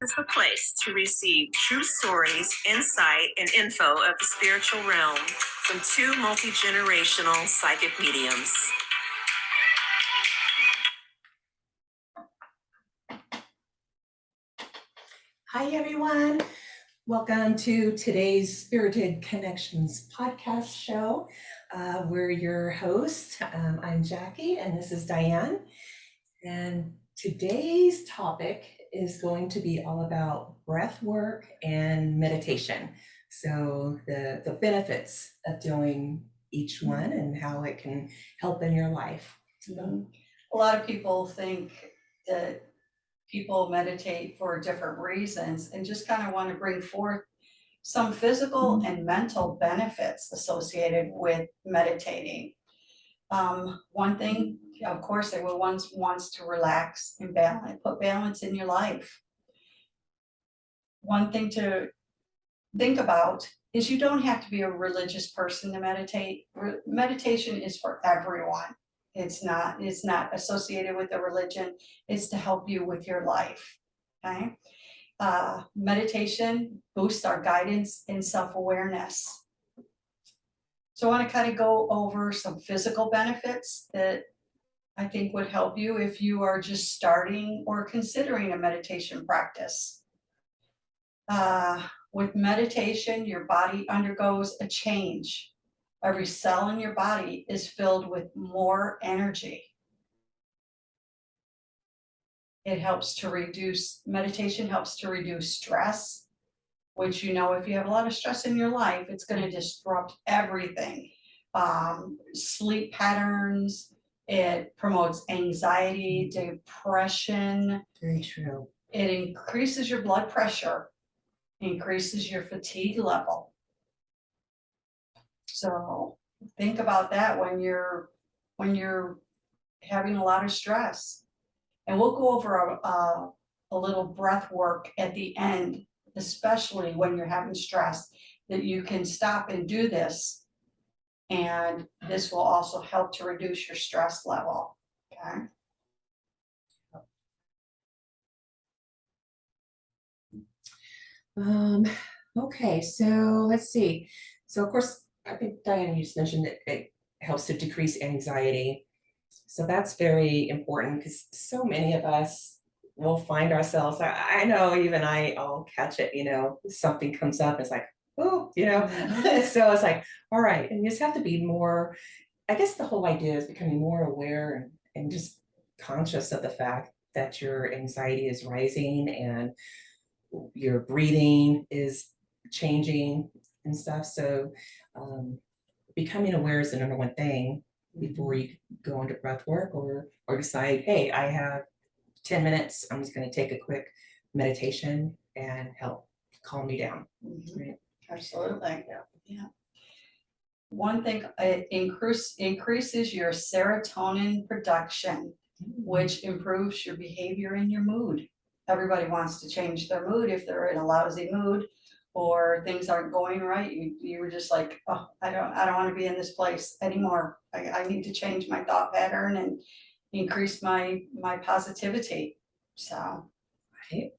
is the place to receive true stories, insight, and info of the spiritual realm from two multi-generational psychic mediums. Hi, everyone. Welcome to today's Spirited Connections podcast show. We're your hosts. I'm Jackie, and this is Diane. And today's topic is going to be all about breath work and meditation. So the benefits of doing each one and how it can help in your life. A lot of people think that people meditate for different reasons and just kind of want to bring forth some physical and mental benefits associated with meditating. One thing, of course, everyone wants to relax and balance, put balance in your life. One thing to think about is you don't have to be a religious person to meditate. Meditation is for everyone. It's not associated with a religion. It's to help you with your life. Okay. Meditation boosts our guidance and self-awareness. So I want to kind of go over some physical benefits that I think would help you if you are just starting or considering a meditation practice. With meditation, your body undergoes a change. Every cell in your body is filled with more energy. Meditation helps to reduce stress, which, if you have a lot of stress in your life, it's going to disrupt everything. Sleep patterns, it promotes anxiety, depression. Very true. It increases your blood pressure, increases your fatigue level. So think about that when you're having a lot of stress. And we'll go over a little breath work at the end, especially when you're having stress, that you can stop and do this. And this will also help to reduce your stress level. Okay. Okay, so let's see. So of course, I think Diane, you just mentioned that it helps to decrease anxiety. So that's very important because so many of us will find ourselves, I know even I'll catch it, something comes up, it's like, oh, so it's like, all right, and you just have to be more, I guess the whole idea is becoming more aware and just conscious of the fact that your anxiety is rising and your breathing is changing and stuff. So becoming aware is the number one thing before you go into breath work or decide, hey, I have 10 minutes, I'm just going to take a quick meditation and help calm me down. Right? Absolutely. Yeah. One thing, it increases your serotonin production, which improves your behavior and your mood. Everybody wants to change their mood if they're in a lousy mood or things aren't going right. You were just like, oh, I don't want to be in this place anymore. I need to change my thought pattern and increase my positivity. So, right.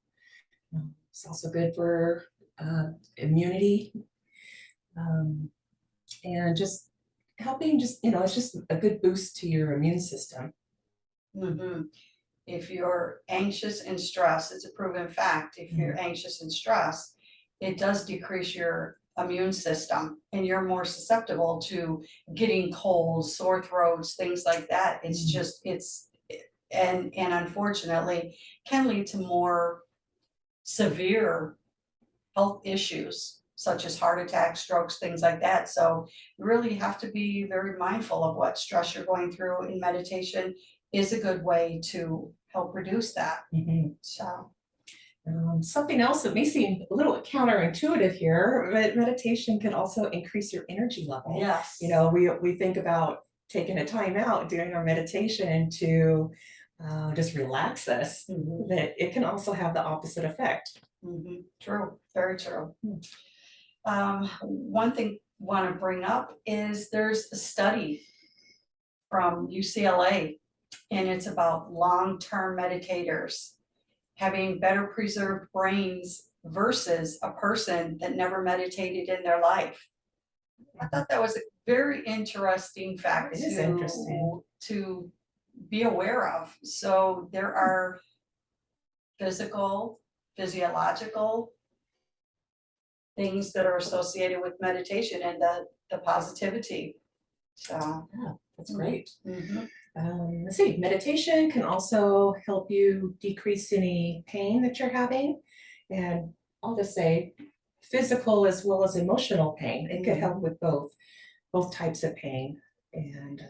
It's also good for immunity and just helping. It's just a good boost to your immune system. Mm-hmm. If you're anxious and stressed, it's a proven fact. If you're anxious and stressed, it does decrease your immune system and you're more susceptible to getting colds, sore throats, things like that. It's and unfortunately can lead to more severe health issues such as heart attacks, strokes, things like that. So you really have to be very mindful of what stress you're going through, and meditation is a good way to help reduce that. So something else that may seem a little counterintuitive here, but meditation can also increase your energy level. Yes. We think about taking a time out during our meditation to just relax us, that it can also have the opposite effect. True, very true. One thing I want to bring up is there's a study from UCLA, and it's about long-term meditators. having better preserved brains versus a person that never meditated in their life. I thought that was a very interesting fact It is interesting. to be aware of. So there are physiological things that are associated with meditation and the positivity. So. Yeah, that's great. Mhm. Let's see, meditation can also help you decrease any pain that you're having. And I'll just say physical as well as emotional pain. It could help with both types of pain. And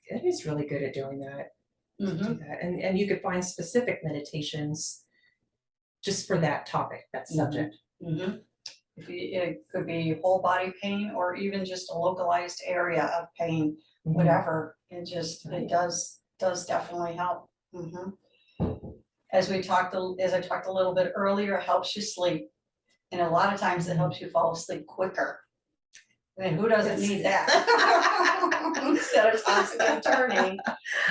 it is really good at doing that. To do that. And you could find specific meditations just for that topic, that subject. It could be whole body pain or even just a localized area of pain, whatever. It just, it does definitely help. As I talked a little bit earlier, it helps you sleep. And a lot of times it helps you fall asleep quicker. I mean, who doesn't need that? Instead of tossing and turning,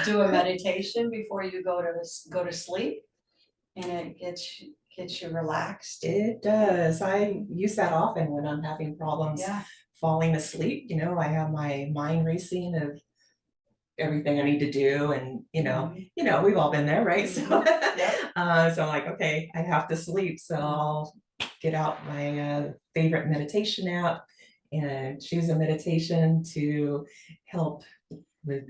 do a meditation before you go to sleep, and it gets you relaxed. It does. I use that often when I'm having problems falling asleep. You know, I have my mind racing of everything I need to do, and we've all been there, right? So, so I'm like, okay, I have to sleep, so I'll get out my favorite meditation app and choose a meditation to help with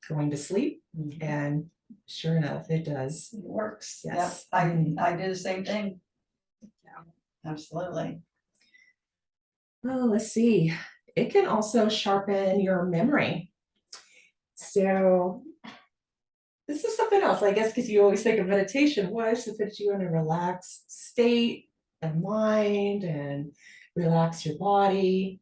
going to sleep. And sure enough, it does. It works. Yes. Yep. I do the same thing. Yeah, absolutely. Oh, let's see. It can also sharpen your memory. So this is something else, I guess, because you always think of meditation was to put you in a relaxed state of mind and relax your body.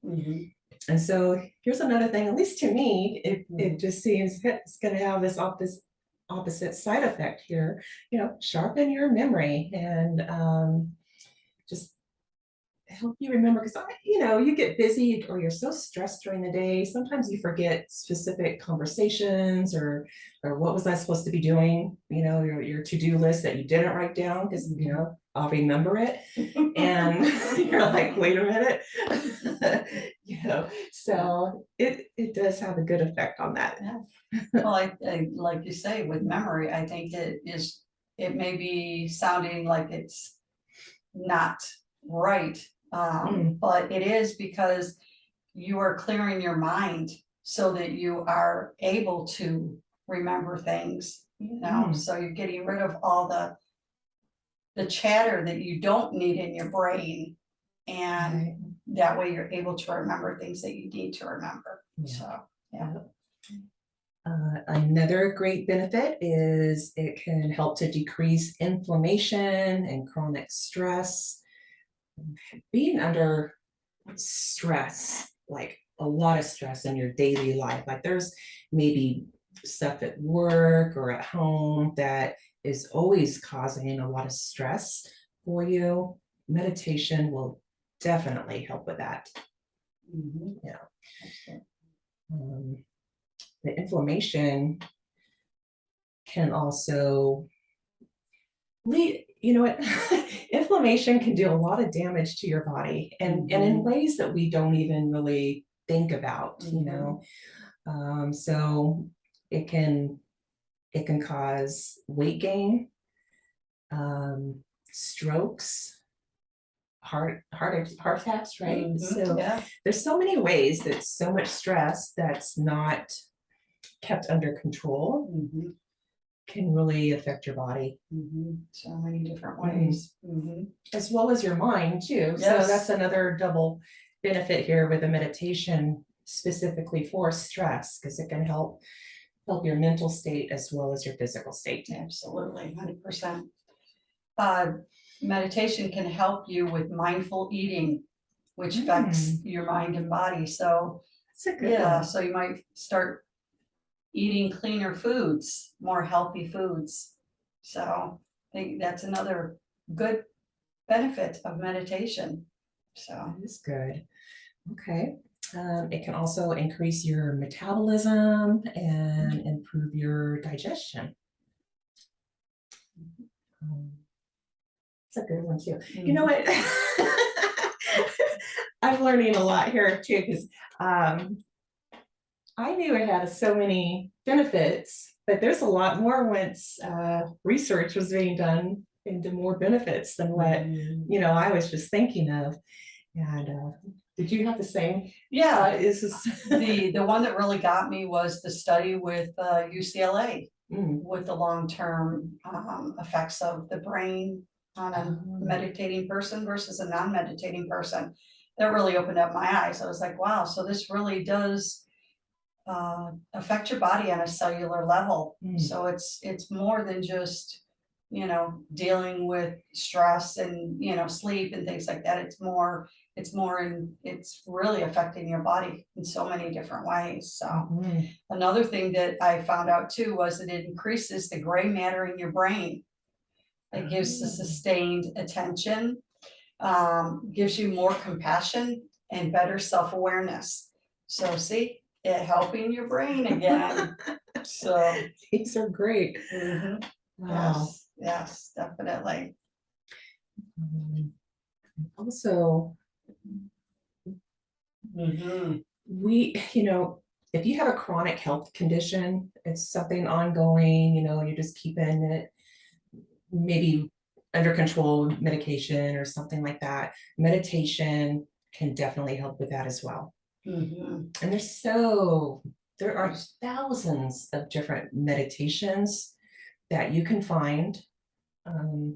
And so here's another thing, at least to me, it just seems it's going to have this opposite side effect here, sharpen your memory and just help you remember, because you get busy or you're so stressed during the day, sometimes you forget specific conversations or what was I supposed to be doing, your to-do list that you didn't write down, because I'll remember it. And you're like, wait a minute. So it does have a good effect on that. Well, I like you say, with memory, I think it may be sounding like it's not right. But it is, because you are clearing your mind so that you are able to remember things, so you're getting rid of all the chatter that you don't need in your brain, and that way you're able to remember things that you need to remember. So another great benefit is it can help to decrease inflammation and chronic stress. Being under stress, like a lot of stress in your daily life, like there's maybe stuff at work or at home that is always causing a lot of stress for you, meditation will definitely help with that. The inflammation can also lead, inflammation can do a lot of damage to your body, and in ways that we don't even really think about, so it can cause weight gain, strokes, heart attacks, right? So there's so many ways that so much stress that's not kept under control can really affect your body. So many different ways. As well as your mind too. So that's another double benefit here with a meditation specifically for stress, because it can help your mental state as well as your physical state. Absolutely, 100%. Meditation can help you with mindful eating, which affects your mind and body. So that's a good one. So you might start eating cleaner foods, more healthy foods. So I think that's another good benefit of meditation. So that is good. Okay. It can also increase your metabolism and improve your digestion. It's a good one too. You know what? I'm learning a lot here too, because I knew it had so many benefits, but there's a lot more once research was being done into more benefits than what I was just thinking of. And did you have the same? Yeah, Is this the one that really got me was the study with UCLA Mm. with the long-term effects of the brain on a Oh. meditating person versus a non-meditating person. That really opened up my eyes. I was like, wow, so this really does affect your body on a cellular level. So it's more than just dealing with stress and sleep and things like that. It's really affecting your body in so many different ways. So another thing that I found out too was that it increases the gray matter in your brain. It gives the sustained attention, gives you more compassion and better self-awareness. So see, it helping your brain again. So These are great. Wow. Yes, definitely. Also, we, if you have a chronic health condition, it's something ongoing, you're just keeping it maybe under control with medication or something like that. Meditation can definitely help with that as well. And there are thousands of different meditations that you can find and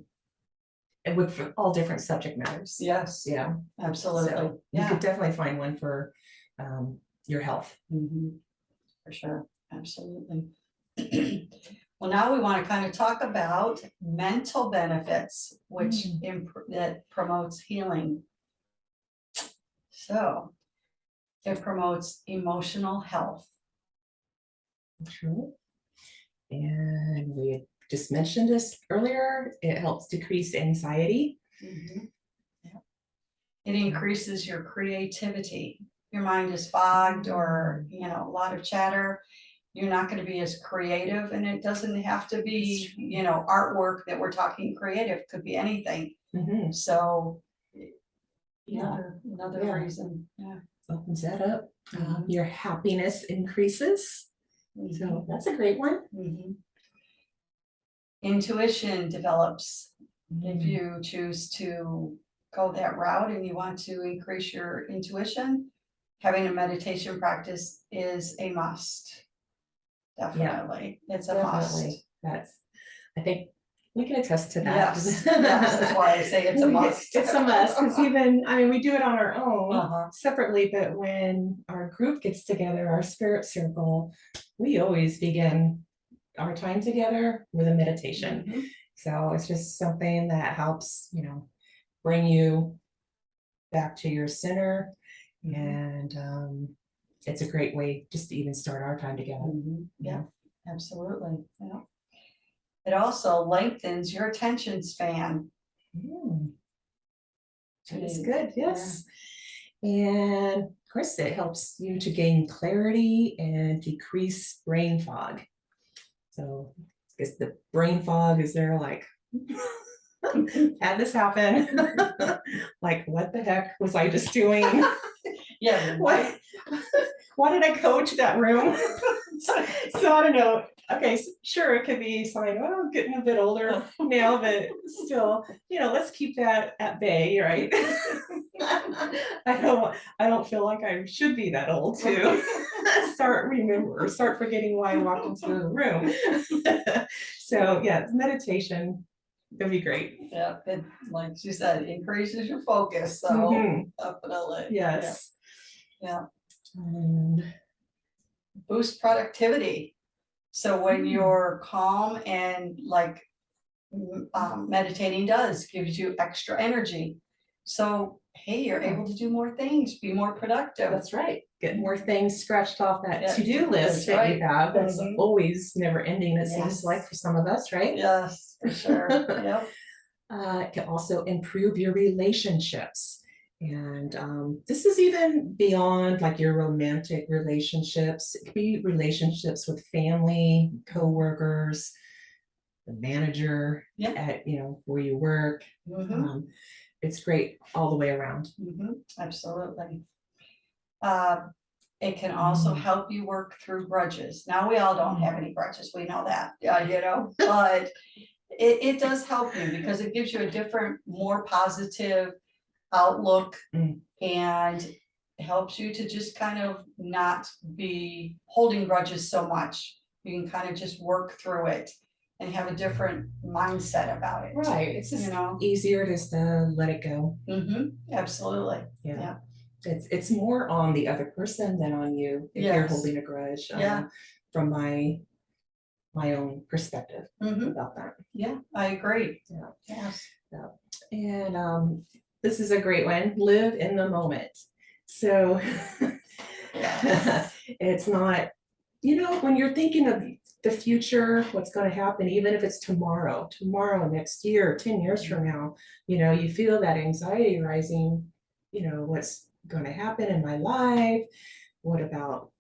with all different subject matters. Yes. Yeah. Absolutely. So you could definitely find one for your health. For sure. Absolutely. Well, now we want to kind of talk about mental benefits, which that promotes healing. So it promotes emotional health. True. And we had just mentioned this earlier. It helps decrease anxiety. It increases your creativity. Your mind is fogged or a lot of chatter. You're not going to be as creative, and it doesn't have to be artwork that we're talking creative. Could be anything. So another reason. Opens that up. Your happiness increases. So that's a great one. Intuition develops if you choose to go that route and you want to increase your intuition. Having a meditation practice is a must. Definitely. It's a must. I think we can attest to that. Yes, that's why I say it's a must. It's a must, because we do it on our own separately, but when our group gets together, our spirit circle, we always begin our time together with a meditation. So it's just something that helps, bring you back to your center. And it's a great way just to even start our time together. Yeah, absolutely. Yeah. It also lengthens your attention span. That is good, yes. And of course, it helps you to gain clarity and decrease brain fog. So I guess the brain fog is there like, had this happen. Like, what the heck was I just doing? Yeah. Why did I go to that room? So I don't know. Okay, sure, it could be something, I'm getting a bit older now, but still, let's keep that at bay, right? I don't feel like I should be that old to start forgetting why I walked into a room. So yeah, meditation would be great. Yeah, it, like she said, increases your focus. So definitely. Yes. Yeah. And boost productivity. So when you're calm and meditating gives you extra energy. So, hey, you're able to do more things, be more productive. That's right. Get more things scratched off that to-do list that you have. That's always never ending, it seems like, for some of us, right? Yes, for sure. Yep. It can also improve your relationships. And this is even beyond like your romantic relationships. It could be relationships with family, coworkers, the manager Yeah. at, where you work. It's great all the way around. Absolutely. It can also help you work through grudges. Now, we all don't have any grudges, we know that, but it does help you because it gives you a different, more positive outlook and helps you to just kind of not be holding grudges so much. You can kind of just work through it and have a different mindset about it. Right, it's just easier just to let it go. Absolutely. Yeah. It's more on the other person than on you if you're holding a grudge. From my own perspective about that. Yeah, I agree. Yes. And this is a great one. Live in the moment. So it's not, when you're thinking of the future, what's going to happen, even if it's tomorrow, next year, 10 years from now, you feel that anxiety rising, what's going to happen in my life? What about,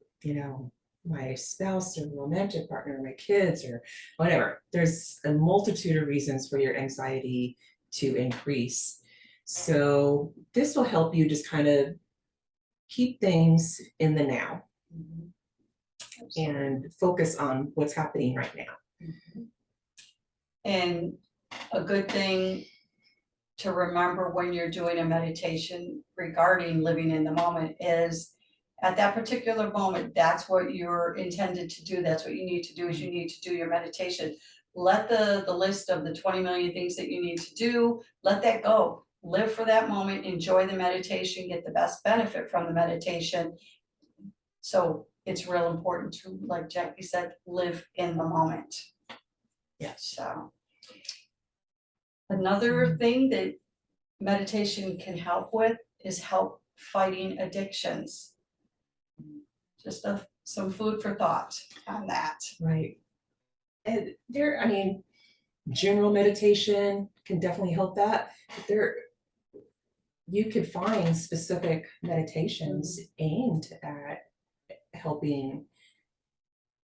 my spouse or romantic partner, my kids or whatever? There's a multitude of reasons for your anxiety to increase. So this will help you just kind of keep things in the now and focus on what's happening right now. And a good thing to remember when you're doing a meditation regarding living in the moment is at that particular moment, that's what you're intended to do. That's what you need to do, is you need to do your meditation. Let the list of the 20 million things that you need to do, let that go. Live for that moment, enjoy the meditation, get the best benefit from the meditation. So it's real important to, like Jackie said, live in the moment. So another thing that meditation can help with is help fighting addictions. Just some food for thought on that. Right. And general meditation can definitely help that. But you could find specific meditations aimed at helping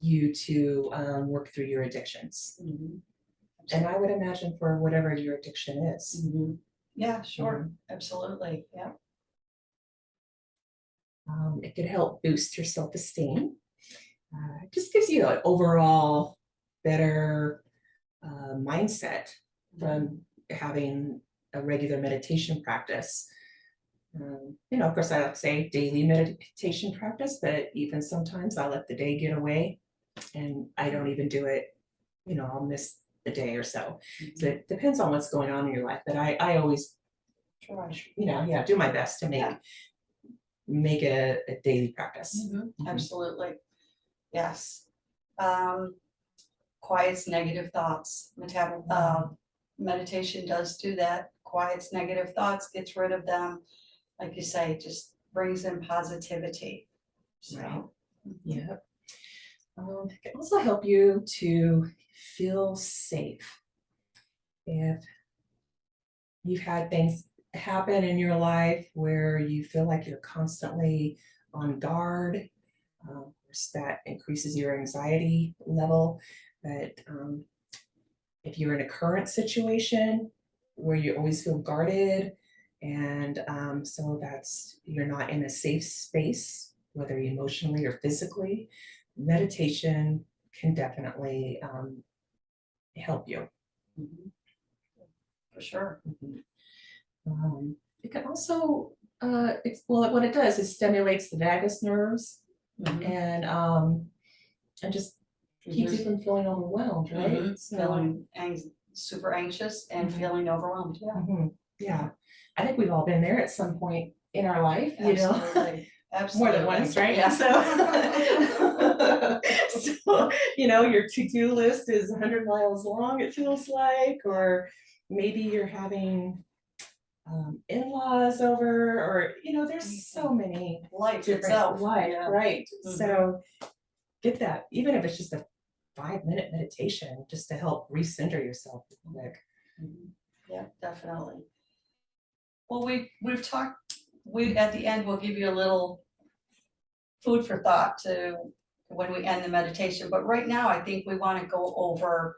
you to work through your addictions. And I would imagine for whatever your addiction is. Yeah, sure. Absolutely. Yeah. It could help boost your self-esteem. It just gives you an overall better mindset from having a regular meditation practice. Of course, I like to say daily meditation practice, but even sometimes I let the day get away and I don't even do it. I'll miss a day or so. So it depends on what's going on in your life, but I always try, do my best to make it a daily practice. Absolutely. Yes. Quiets negative thoughts. Meditation does do that. Quiets negative thoughts, gets rid of them. Like you say, just brings in positivity. Right. Yeah. It can also help you to feel safe. If you've had things happen in your life where you feel like you're constantly on guard, of course that increases your anxiety level. But if you're in a current situation where you always feel guarded, and so you're not in a safe space, whether emotionally or physically, meditation can definitely help you. For sure. It can also, what it does is stimulates the vagus nerves and just keeps you from feeling overwhelmed, right? Feeling super anxious and feeling overwhelmed. Yeah. I think we've all been there at some point in our life, Absolutely. More than once, right? Yeah. So, your to-do list is 100 miles long, it feels like, or maybe you're having in-laws over, or there's so many Life different itself. right? So get that, even if it's just a 5-minute meditation, just to help recenter yourself quick. Yeah, definitely. Well, we've talked. At the end, we'll give you a little food for thought to when we end the meditation. But right now, I think we want to go over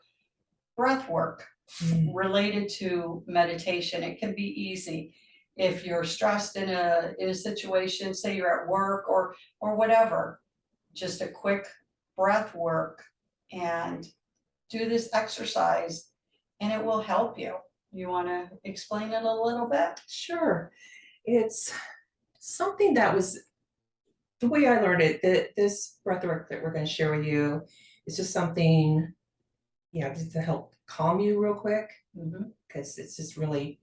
breath work Mm. related to meditation. It can be easy. If you're stressed in a situation, say you're at work or whatever, just a quick breath work and do this exercise and it will help you. You want to explain it a little bit? Sure. It's something that was the way I learned it, that this breathwork that we're going to share with you is just something, just to help calm you real quick, because it's just really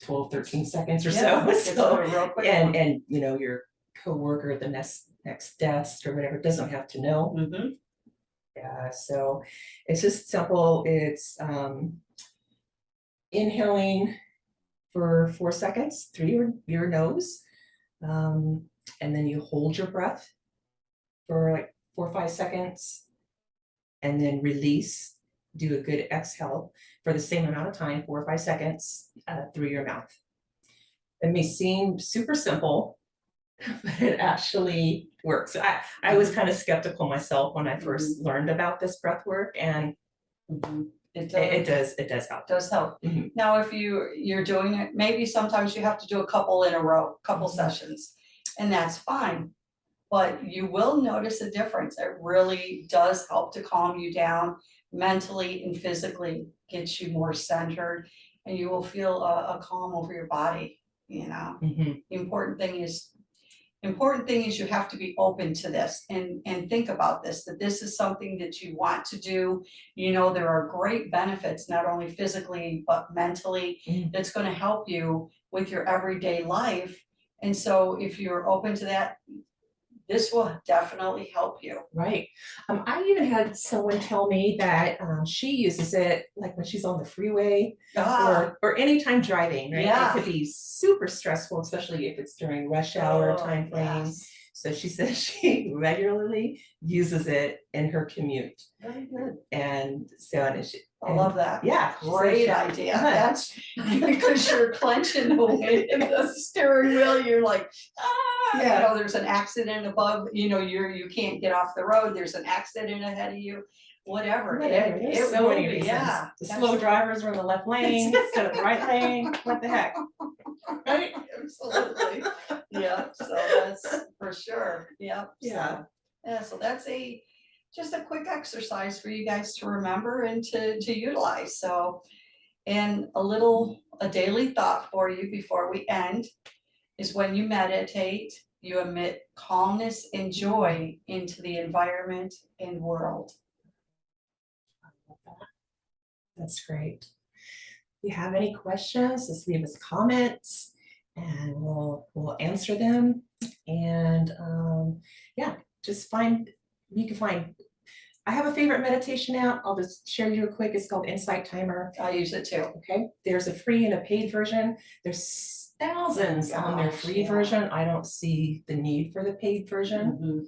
12, 13 seconds or Yeah, so. it's So, a real quick and one. and your coworker at the next desk or whatever doesn't have to know. Yeah, so it's just simple. It's inhaling for 4 seconds through your nose, and then you hold your breath for like 4 or 5 seconds, and then release. Do a good exhale for the same amount of time, 4 or 5 seconds, through your mouth. It may seem super simple, but it actually works. I was kind of skeptical myself when I first learned about this breath work, and it does help. Does help. Now, if you're doing it, maybe sometimes you have to do a couple in a row, couple sessions, and that's fine. But you will notice a difference. It really does help to calm you down mentally and physically, gets you more centered, and you will feel a calm over your body, The important thing is you have to be open to this and think about this, that this is something that you want to do. There are great benefits, not only physically, but mentally, that's going to help you with your everyday life. And so if you're open to that, this will definitely help you. Right. I even had someone tell me that she uses it like when she's on the freeway or anytime driving, right? Yeah. It could be super stressful, especially if it's during rush hour time frames. Yes. So she says she regularly uses it in her commute. Very good. And so I love that. Yeah. Great idea. That's because you're clenching the steering wheel. You're like, there's an accident above, you can't get off the road. There's an accident ahead of you, whatever. There's so many reasons. Yeah. The slow drivers are in the left lane instead of the right lane. What the heck? Right? Absolutely. Yeah, so that's for sure. Yep. Yeah. So that's just a quick exercise for you guys to remember and to utilize. So, and a daily thought for you before we end is when you meditate, you emit calmness and joy into the environment and world. That's great. If you have any questions, just leave us comments and we'll answer them. And just you can find. I have a favorite meditation app. I'll just share you real quick. It's called Insight Timer. I use it too. Okay. There's a free and a paid version. There's thousands on their free version. I don't see the need for the paid version.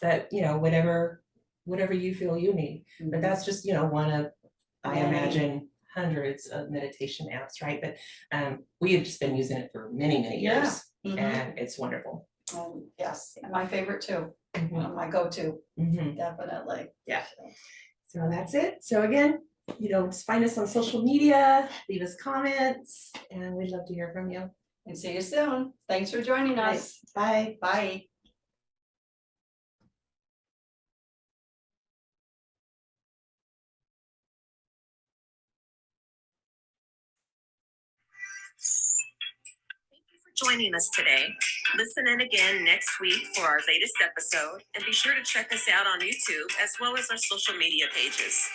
But whatever you feel you need. But that's just one of, I imagine, hundreds of meditation apps, right? But we have just been using it for many years, and it's wonderful. Yes, my favorite too. My go-to. Definitely. Yeah. So that's it. So again, just find us on social media, leave us comments, and we'd love to hear from you. And see you soon. Thanks for joining us. Bye. Bye. Joining us today. Listen in again next week for our latest episode, and be sure to check us out on YouTube as well as our social media pages.